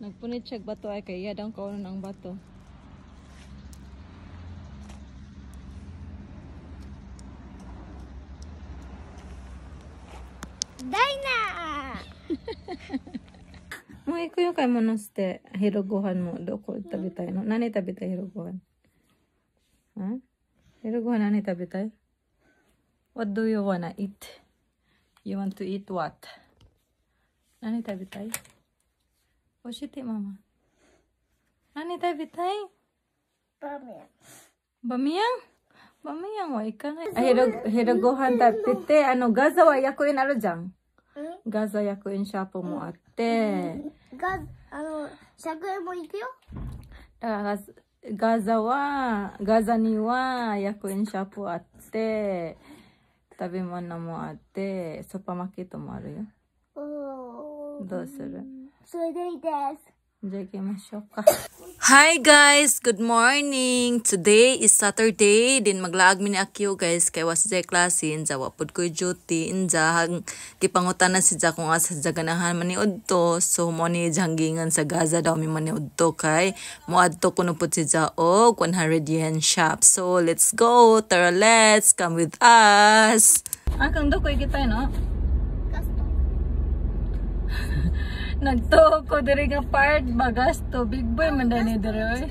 Nagpunit siya bato ay kay yadang kaunon ang bato. Daina! Mo iko yung kay mo no ste hiruguhan mo do ko tabi tayo no. Nani tabi tayo hiruguhan? Ha? Hiruguhan nani tabi tayo? What do you wanna eat? You want to eat what? Nani tabi tayo? Oshite mama. Nani tabi tayo? Bamiyang. Bamiyang? Bamiyang wa ikan. Hiruguhan tapite ano gaza wa yakuin alo jang? Gaza yakuin siya po mo ate. Shakuin mo ikuyo? Gaza ni wa yakuin siya po ate. Tabi mo na mo ate. Supermarket mo aru yo. Doうする? それでいいです。 じゃあ行きましょうか. Hi guys! Good morning! Today is Saturday. Din maglaag mi ni Akio guys. Kaya was dyan klase. Inja wapod ko duty. Inja kipangutan na si kung asa dyan ganahan maniod to. So mo ni janggingan sa Gaza daw mi maniod to kay. Muad to kuno po si og 100 yen shop. So let's go! Tara let's! Come with us! Akang do ko ikitay no? Nagtuo ko diri nga part ba gasto big boy man dani diri.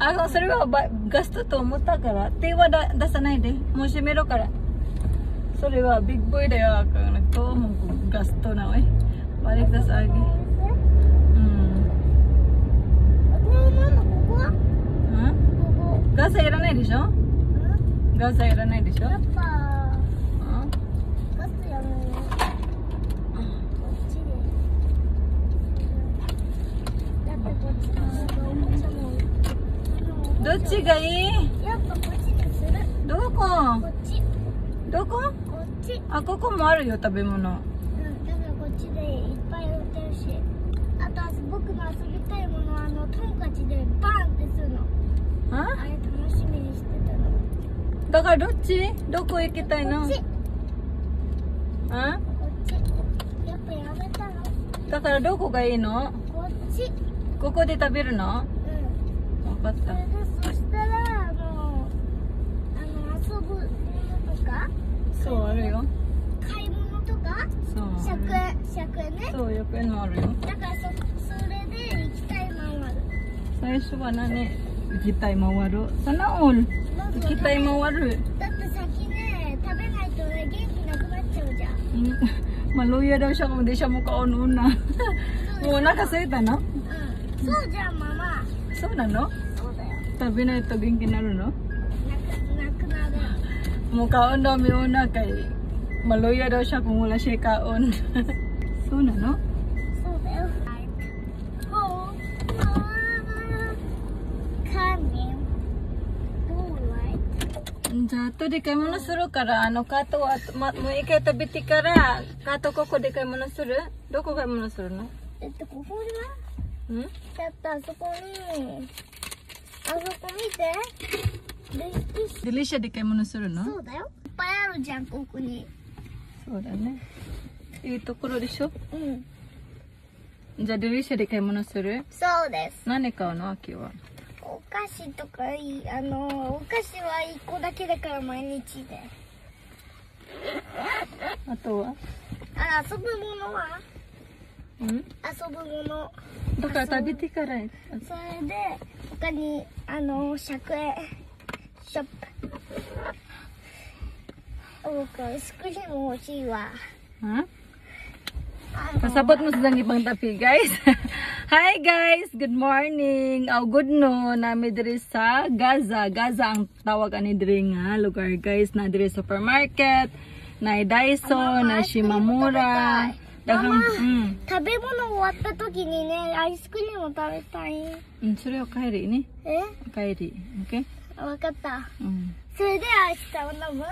Ako sari ba gasto to muta kara. Tiwa da sanay de. Mo shimero kara. Sari ba big boy da ako nagtuo mo gasto na oy. Balik da sa agi. Ha? Gaza iranai desho? Gaza iranai desho?どっちがいい？やっぱこっちにする。どこ？こっち。どこ？こっち。あ、ここもあるよ、食べ物。だからこっちでいっぱい売ってるし。あと僕の遊びたいものはトンカチでバーンってするの。あ？あれ楽しみにしてたの。だからどっち？どこ行きたいの？こっち。あ？こっち。やっぱやめたの？だからどこがいいの？こっち。ここで食べるの？分かった。そしたら遊ぶものとか、そうあるよ。買い物とか、そう。100円ね。そう100円もあるよ。だからそれで行きたい回る。最初は何？行きたい回る。sana all。行きたい回る。だって先ね食べないとね元気なくなっちゃうじゃん。Maluya daw siya kung hindi siya makauna. Muna kasi ito, no? そうじゃんママ。そうなの？そうだよ。食べないと元気になるの？なくなる。もうkaon daw mi una kay maluya daw siya kung wala siya kaon. So na no? そうだよ。じゃあ後で買い物するからカートはもう一回食べてからカートここで買い物する？どこ買い物するの？ここには？ん？だってあそこ見て。デリシャで買い物するの？そうだよ。いっぱいあるじゃんここに。そうだね。いいところでしょ？うん。じゃあデリシャで買い物する？そうです。何買うの？秋は。お菓子とかお菓子は1個だけだから毎日で。あとは？遊ぶものは？ん？遊ぶもの。だから食べてから。それで他に100円ショップ。僕アイスクリーム欲しいわ。Pasabot mo sa ibang tapi guys. Hi guys, good morning. Good no, nami diri sa Gaza. Gaza ang tawag ani diri nga lugar guys, na diri supermarket, na Daiso, na Shimamura. ママ、食べ物終わった時にね、アイスクリーム食べたい。それを帰りね。帰り。OK？ わかった。それで明日を飲む？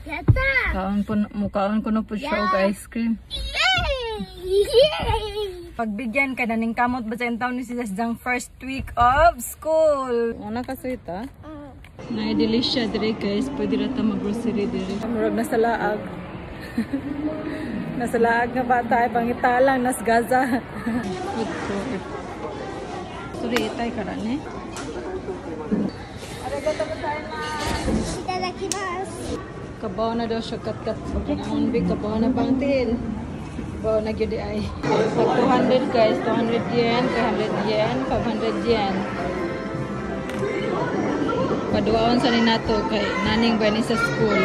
やったー！Kaon ko na po siya og ice cream. Yay! Yay! Pagbigyan ka na ning kamot ba sa taon ni sila sa first week of school. Una ka sweet ha? Na-delicia dire guys. Pwede rata mag-grocery dire. Murag na sa laag. Nasa laag nga bata ay pangitalang nas Gaza. Sorry, itay ka rin eh. Arigato gozaimasu. Itadakimasu. Kabaw na daw siya kat-kat. Ang big kabaw na bangtil. Kabaw na gyud ay. 200 guys, 200 yen, 300 yen, 500 yen. Paduaon sa ni nato kay naning ba ni sa school.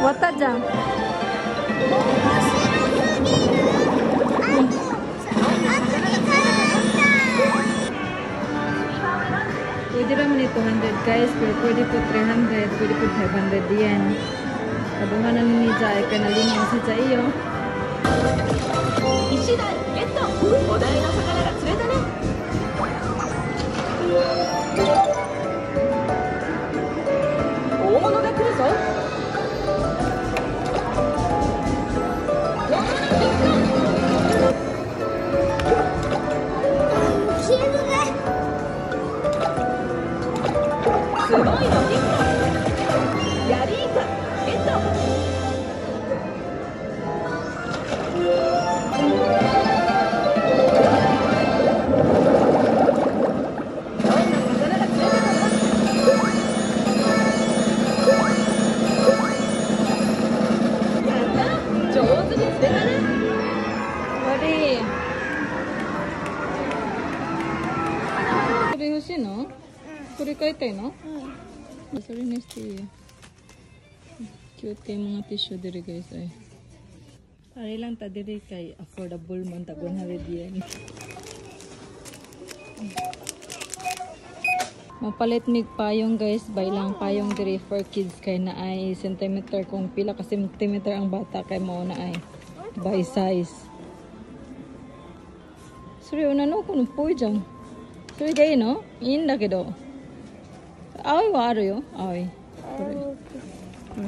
Wata dyan. Pwede naman ni 200 guys, pero pwede po 300, pwede po 500 yen. Kaduhan na ni Jai, kanalingan si Jai iyo. 石台ゲットお題の魚が釣れたね大物が来るぞすごいのヒットヤリイカゲットこれ買いたいの？うん。それにしていいよ。Cute yung mga tissue diri guys ay. Pare lang ta diri kay affordable man ta 100 yen. Mapalit mig payong guys, bay lang payong diri for kids kay na ay centimeter kung pila ka centimeter ang bata kay mao na ay by size. Sorry, una no kuno po dyan. Sorry gay no? In da kedo. Aoi wa aru yo. Aoi. Kore. Kore.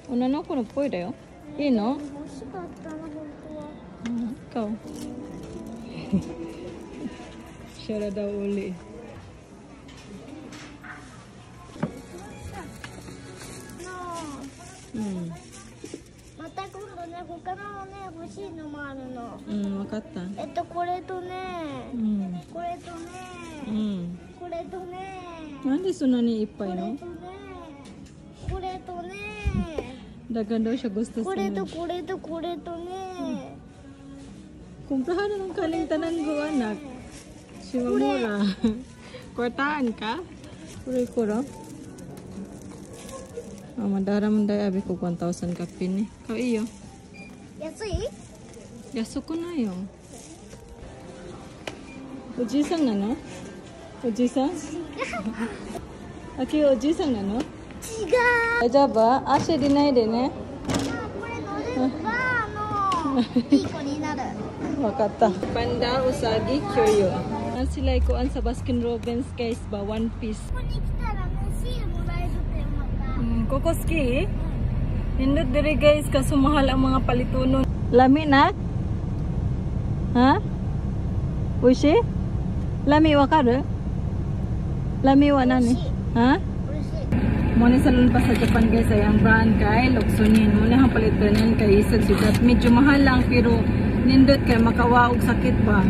Una no kuno po da yo. Iいの? 欲しかったな本当は。Ikaw. Siya daw uli. No. また今度ね他のね欲しいのもあるの。わかった。これとね、これとね、これとね。なんでそんなにいっぱいの？これとね。Dagan daw siya gusto saこれとこれとこれとね。Kumprahan ng kalintanan ko anak. Si Mamura. Kwartaan ka? Kuro-kuro. Madara man daw abi ko 1,000 ka pin eh. Kau iyo? 安い？ Yaso ko na yo. Oji-san na no? Oji-san? Aki oji-san na no? 違う。大丈夫？足出ないでね。これ乗ればいい子になる。わかった。Panda, usagi, kyoyo. Sila ikuan sa Baskin Robbins guys ba, one piece. ここに来たらね、シールもらえるってまた。Kokoski? Nindot diri guys, kaso mahal ang mga palitunon. Lami na? Ha? Ushi? Lami wa karu? Lami wa nani? Ha? Muna sa pa sa Japan guys ay ang brand kay Luksonin. Muna ang palitunon kay isag sugat. Medyo mahal lang pero nindot kay makawaog sakit ba?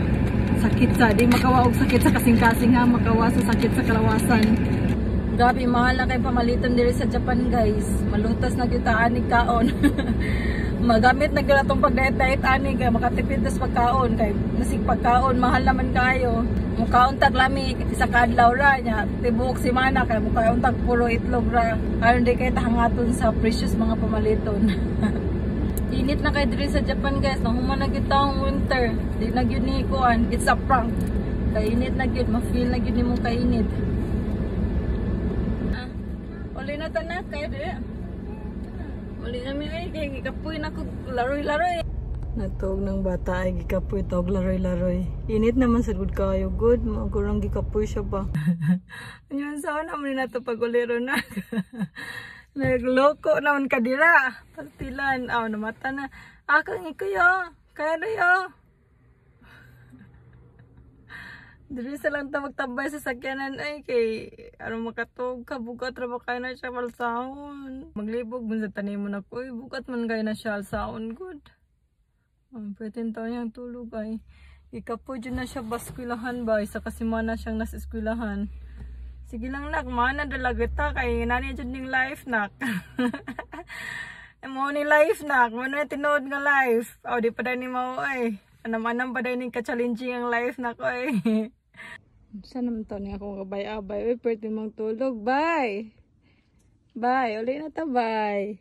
Sakit sa, di makawaog sakit sa kasing-kasing ha, makawa sa sakit sa kalawasan. Grabe, mahal na kay pamalitan diri sa Japan guys. Malutas na kita anig kaon. Magamit na gila itong pag-diet-diet anig kay makatipid tas pagkaon kay nasig pagkaon, mahal naman kayo. Mukaon tag lami isa kadlaw ra nya, tibuok si mana kay mukaon tag puro itlog ra. Aron di kay tahangaton sa precious mga pamaliton. Init na kay diri sa Japan guys, nahuman na kita ang winter. Di na gyud ni kuan, it's a prank. Kay init na gyud, ma-feel na gyud nimo kay init. Uli na tanak kay diri. Uli na mi ay kay kapoy na ko laroy-laroy. Natog ng bata ay gikapoy tawag laroy-laroy. Init naman sa good kayo. Good, magurang gikapoy siya ba. Yun, saan naman na ito pag-uliro na. Nagloko naman kadira. Pastilan. Aw, namata na. Akang ikayo. Kaya na yun. Dili sa lang ta magtabay sa sakyanan ay kay aron makatog ka bugat ra ba kay na siya malsahon. Maglibog man sa tanim mo na ko, bugat man kay na siya alsahon good. Pwede tayo niyang tulog ay. Ikapo dyan na siya baskwilahan ba? Isa kasi mana siyang nasa eskwelahan. Sige lang nak, mana dalaga ta kay nani dyan ng life nak. Mo ni life nak, mo na tinood nga life. Aw di pa dahil ni mao ay. Anam-anam pa dahil ni ka-challenging ang life nak ay. Saan naman to niya akong kabay-abay? Uy, pwede mong tulog. Bye! Bye! Uli na ta, bye!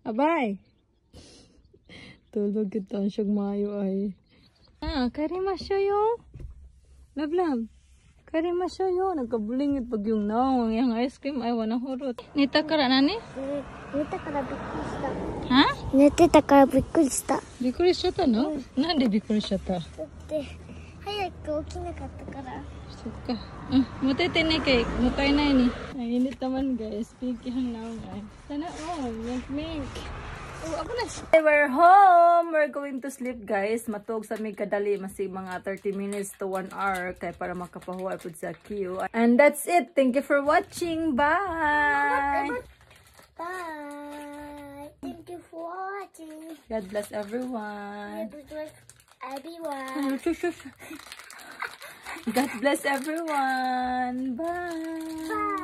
Abay! Tulog kita siyang mayo ay. Karimasyo. Lablab. Karimasyo. Nagkabulingit pag yung naong. Yung ice cream ay wanang hurot. Nita kara nani? Nita kara bikkuri shita. Ha? Nita kara bikkuri shita. Bikkuri shita no? Nande bikkuri shita? だって早く起きなかったから。 Suka. Mutete ni kay mukay na ni. Ay init naman guys. Pinky hang naong ay. Sana mink. Oh, ako na. We're home. We're going to sleep guys. Matog sa may kadali. Masig mga 30 minutes to 1 hour. Kaya para makapahuwa po sa queue. And that's it. Thank you for watching. Bye. Bye. Thank you for watching. God bless everyone. Everyone. God bless everyone. Bye. Bye.